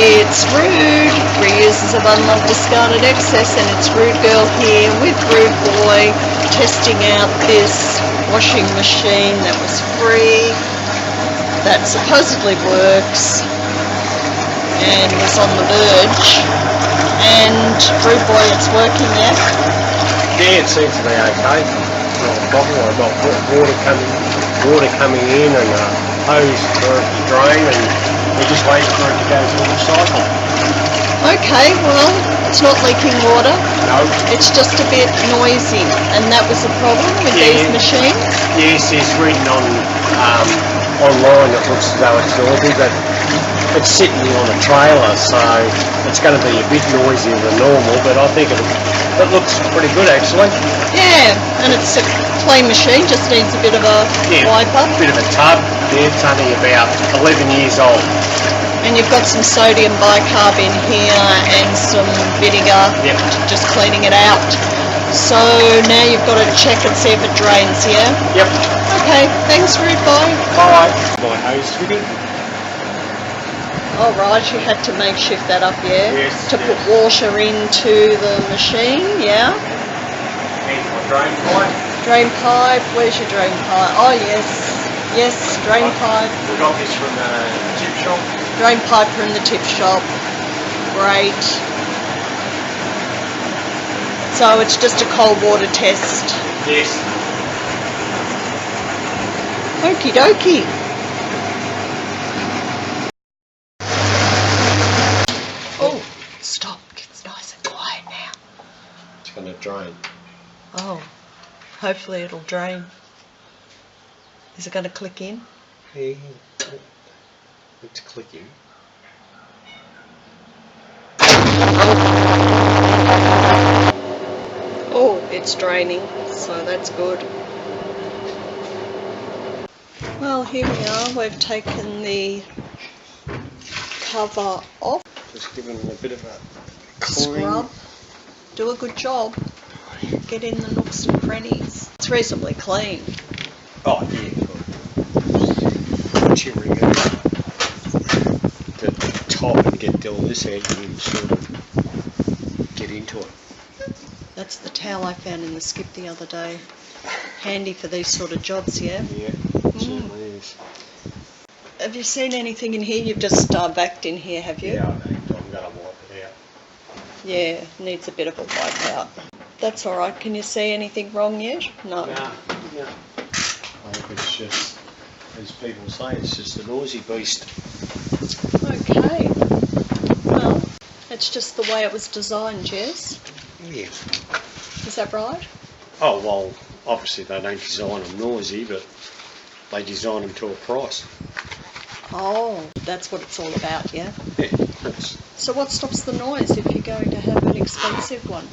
It's Rude, reusers of unloved discarded excess, and it's Rude Girl here with Rude Boy testing out this washing machine that was free, that supposedly works and was on the verge. And Rude Boy, it's working now? Yeah, it seems to be okay. Not a problem. I've got water coming in and a hose for it to drain, and we're just waiting for it to go through the cycle. Okay, well, it's not leaking water. No. It's just a bit noisy, and that was a problem with these machines? Yes, it's written on online. It looks as though it's noisy, but it's sitting on a trailer, so it's going to be a bit noisier than normal, but I think it looks pretty good actually. Yeah, and it's a clean machine, just needs a bit of a wiper. A bit of a tub. Yeah, it's only about 11 years old. And you've got some sodium bicarb in here and some vinegar, just cleaning it out. So now you've got to check and see if it drains, yeah? Yep. Okay, thanks Rude Boy. Bye. My hose fitting. Oh right, you had to makeshift that up, yeah? Yes. To put water into the machine, yeah? Here's my drain pipe. Drain pipe, where's your drain pipe? Oh yes, yes, drain pipe. We got this from the tip shop. Drain pipe from the tip shop. Great. So it's just a cold water test. Yes. Okie dokie. Oh, stop. It's nice and quiet now. It's going to drain. Oh, hopefully it'll drain. Is it going to click in? Yeah. It's clicking. Oh, it's draining, so that's good. Well, here we are. We've taken the cover off. Just giving it a bit of a Scrub. Do a good job. Get in the nooks and crannies. It's reasonably clean. Oh, yeah. Once you remove the top and get all this out, you can sort of get into it. That's the towel I found in the skip the other day. Handy for these sort of jobs, yeah? Yeah, it certainly is. Have you seen anything in here? You've just backed in here, have you? Yeah, I'm going to wipe it out. Yeah, needs a bit of a wipe out. That's alright. Can you see anything wrong yet? No. No. I think it's just, as people say, it's just a noisy beast. Okay. Well, it's just the way it was designed, yes? Yeah. Is that right? Oh, well, obviously they don't design them noisy, but they design them to a price. Oh, that's what it's all about, yeah? Yeah. So what stops the noise if you're going to have an expensive one?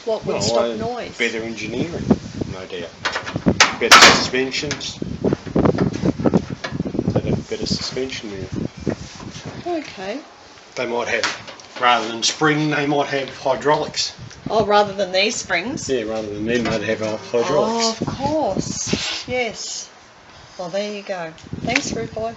What would stop noise? Better engineering, no doubt. Better suspensions. They'd have better suspension there. Okay. They might have, rather than spring, they might have hydraulics. Oh, rather than these springs? Yeah, rather than them, they'd have hydraulics. Oh, of course. Yes. Well, there you go. Thanks, Rude Boy.